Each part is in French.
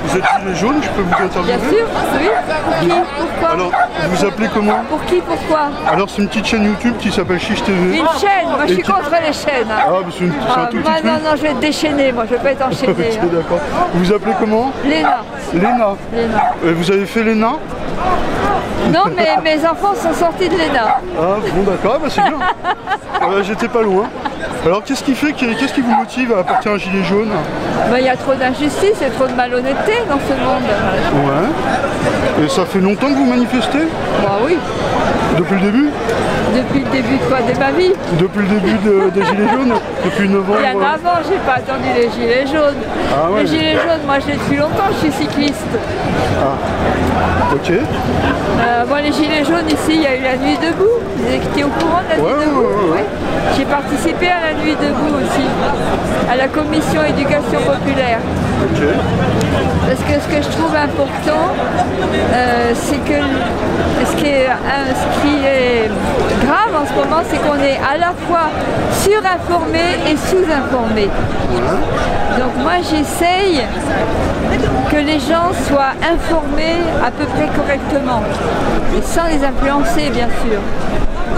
Vous êtes gilet jaune, je peux vous interviewer? Bien sûr, oui. Pour qui? Pourquoi? Alors, vous vous appelez comment? Pour qui? Pourquoi? Alors, c'est une petite chaîne YouTube qui s'appelle Chiche TV. Une chaîne? Moi, je suis contre les chaînes. Hein. Ah, bah, c'est un tout petit truc. Non, je vais te déchaîner, moi, je vais pas être enchaînée. Ok, d'accord. Vous vous appelez comment? Léna. Léna. Léna. Vous avez fait l'ENA? Non, mais mes enfants sont sortis de l'ENA. Ah, bon, d'accord, bah, c'est bien. J'étais pas loin. Alors, qu'est-ce qui vous motive à porter un gilet jaune? Il y a trop d'injustice et trop de malhonnêteté dans ce monde. Ouais. Et ça fait longtemps que vous manifestez? Bah oui. Depuis le début? Depuis le début de quoi? De ma vie? Depuis le début des Gilets jaunes? Depuis novembre? Bien avant, j'ai pas attendu les Gilets jaunes. Ah ouais, les Gilets jaunes, moi je l'ai depuis longtemps, je suis cycliste. Ah, ok. Moi les Gilets jaunes ici, il y a eu la nuit debout. Vous étiez au courant de la nuit debout? Ouais. J'ai participé à la nuit debout aussi, à la commission éducation populaire. Ok. Parce que ce que je trouve important, c'est que ce qui est grave en ce moment, c'est qu'on est à la fois surinformé et sous-informé. Donc moi j'essaye que les gens soient informés à peu près correctement, et sans les influencer bien sûr.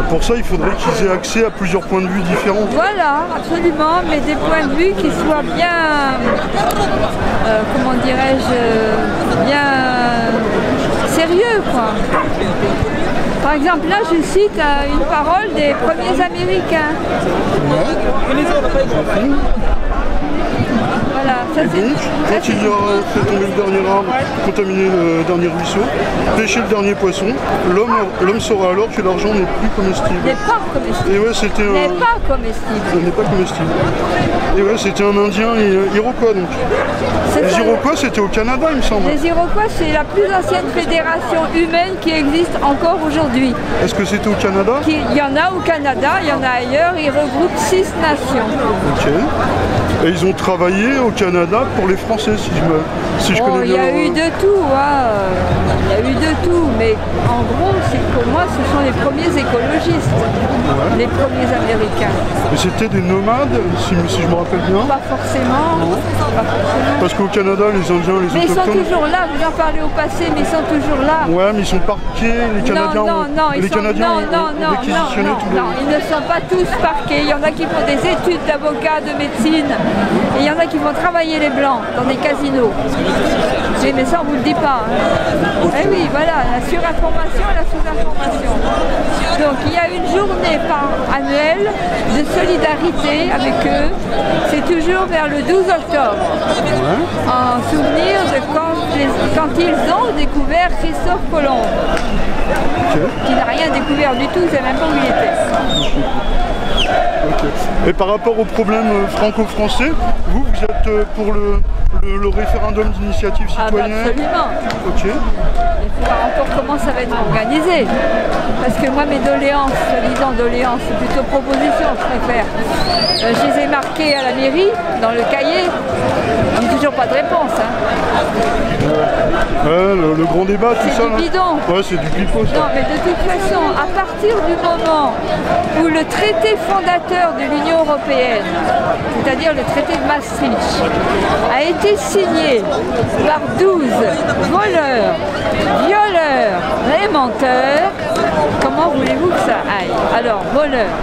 Pour ça, il faudrait qu'ils aient accès à plusieurs points de vue différents. Voilà, absolument, mais des points de vue qui soient bien, comment dirais-je, bien sérieux, quoi. Par exemple, là, je cite une parole des premiers Américains. Voilà, ça et donc, quand il y aura fait tomber le dernier arbre, contaminer le dernier ruisseau, pêcher le dernier poisson, l'homme saura alors que l'argent n'est plus comestible. N'est pas comestible. Et ouais, c'était un... N'est pas comestible. N'est pas comestible. Et ouais, c'était un Indien Iroquois donc. Les Iroquois, c'était au Canada, il me semble. Les Iroquois, c'est la plus ancienne fédération humaine qui existe encore aujourd'hui. Est-ce que c'était au Canada? Il y en a au Canada, il y en a ailleurs, ils regroupent 6 nations. Ok. Et ils ont travaillé au Canada pour les Français, si je connais bien. Il y a eu de tout, hein. Il y a eu de tout, mais en gros, pour moi, ce sont les premiers écologistes, les premiers Américains. Et c'était des nomades, si je me rappelle bien? Pas forcément. Pas forcément. Parce qu'au Canada, les Indiens, les autochtones... Mais ils sont toujours là, vous en parlez au passé, mais ils sont toujours là. Ouais, mais ils sont parqués, les Canadiens ont réquisitionné tous les... Non, ils ne sont pas tous parqués. Il y en a qui font des études d'avocat, de médecine, et il y en a qui vont travailler les blancs dans des casinos. Mais ça, on vous le dit pas. Hein. Eh oui, voilà, la surinformation et la sous-information. Donc, il y a une journée annuelle de solidarité avec eux. C'est toujours vers le 12 octobre, en souvenir de quand ils ont découvert Christophe Colomb, qui n'a rien découvert du tout, c'est même pas où il était. Okay. Et par rapport au problème franco-français, vous êtes pour le référendum d'initiative citoyenne? Absolument. Ok. Il faut voir encore comment ça va être organisé. Parce que moi, mes doléances, soi-disant doléances, c'est plutôt propositions, je préfère. Je les ai marquées à la mairie, dans le cahier. Il n'y a toujours pas de réponse. Hein. Le grand débat, tout ça. C'est du bidon. Ouais, c'est du pipeau. Non, mais de toute façon, à partir du moment où le traité fondateur de l'Union européenne, c'est-à-dire le traité de Maastricht, a été signé par 12 voleurs, violeurs et menteurs, comment voulez-vous que ça aille? Alors, voleurs,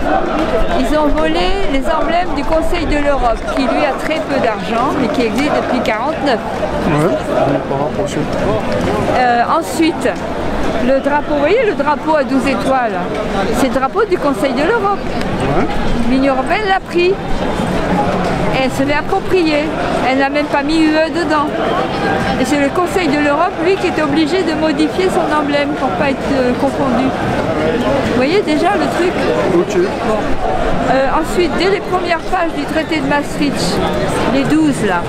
ils ont volé les emblèmes du Conseil de l'Europe, qui lui a très peu d'argent, mais qui existe depuis 1949. Ensuite, le drapeau, vous voyez le drapeau à 12 étoiles, c'est le drapeau du Conseil de l'Europe. L'Union européenne l'a pris. Elle se l'est approprié. Elle n'a même pas mis UE dedans. Et c'est le Conseil de l'Europe, lui, qui est obligé de modifier son emblème pour ne pas être confondu. Vous voyez déjà le truc? Ok. Bon. Ensuite, dès les premières pages du traité de Maastricht, les 12 là,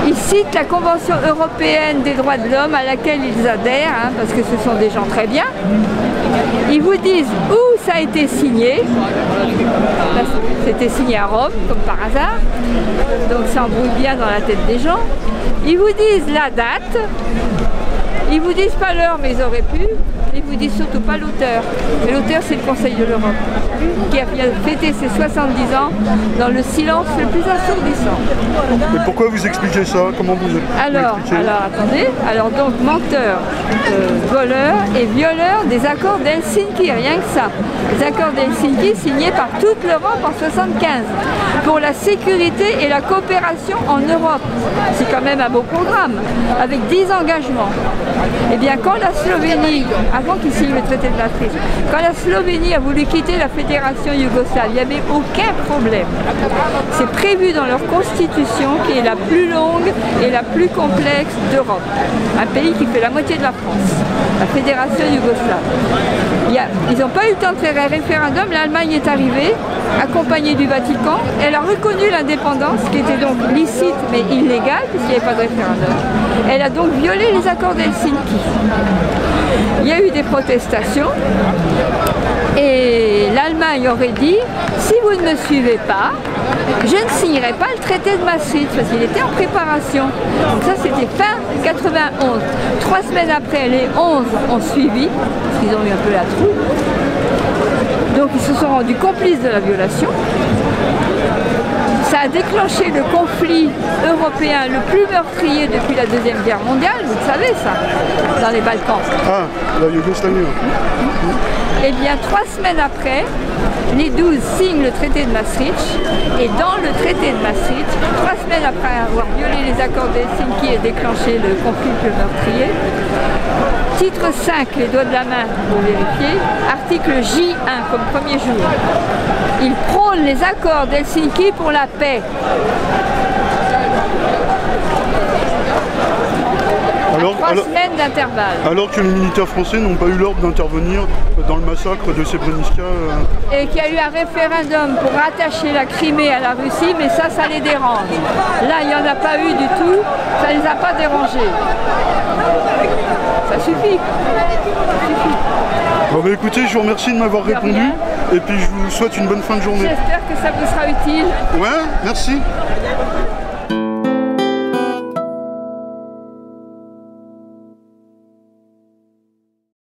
ils citent la Convention européenne des droits de l'homme à laquelle ils adhèrent, hein, parce que ce sont des gens très bien. Ils vous disent où ça a été signé. C'était signé à Rome, comme par hasard. Donc ça embrouille bien dans la tête des gens. Ils vous disent la date. Ils vous disent pas l'heure, mais ils auraient pu. Ils vous dis surtout pas l'auteur. Mais l'auteur, c'est le Conseil de l'Europe, qui a fêté ses 70 ans dans le silence le plus assourdissant. Et pourquoi vous expliquez ça? Comment vous expliquez? Alors attendez, donc menteur, voleur et violeur des accords d'Helsinki, rien que ça. Les accords d'Helsinki signés par toute l'Europe en 1975 pour la sécurité et la coopération en Europe. C'est quand même un beau programme, avec 10 engagements. Eh bien, quand la Slovénie, avant qu'ils signent le traité de Maastricht, quand la Slovénie a voulu quitter la fédération yougoslave, il n'y avait aucun problème. C'est prévu dans leur constitution qui est la plus longue et la plus complexe d'Europe. Un pays qui fait la moitié de la France, la fédération yougoslave. Ils n'ont pas eu le temps de faire un référendum, l'Allemagne est arrivée, accompagnée du Vatican, elle a reconnu l'indépendance, qui était donc licite mais illégale, puisqu'il n'y avait pas de référendum. Elle a donc violé les accords d'Helsinki. Il y a eu des protestations, et l'Allemagne aurait dit, si vous ne me suivez pas, je ne signerai pas le traité de Maastricht, parce qu'il était en préparation. Donc ça, c'était fin 91. 3 semaines après, les 11 ont suivi, parce qu'ils ont eu un peu la trouille. Donc ils se sont rendus complices de la violation. Ça a déclenché le conflit européen le plus meurtrier depuis la Deuxième Guerre mondiale, vous le savez ça, dans les Balkans. Ah, la Yougoslavie. Eh bien, 3 semaines après, les 12 signent le traité de Maastricht, et dans le traité de Maastricht, 3 semaines après avoir violé les accords d'Helsinki et déclenché le conflit le plus meurtrier, titre 5, les doigts de la main pour vérifier, article J1 comme premier jour. Il prône les accords d'Helsinki pour la paix. Alors, 3 semaines d'intervalle. Alors que les militaires français n'ont pas eu l'ordre d'intervenir dans le massacre de Srebrenica. Et qu'il y a eu un référendum pour rattacher la Crimée à la Russie, mais ça les dérange. Là, il n'y en a pas eu du tout, ça ne les a pas dérangés. Ça suffit. Bon, bah, écoutez, je vous remercie de m'avoir répondu, et puis je vous souhaite une bonne fin de journée. J'espère que ça vous sera utile. Ouais, merci.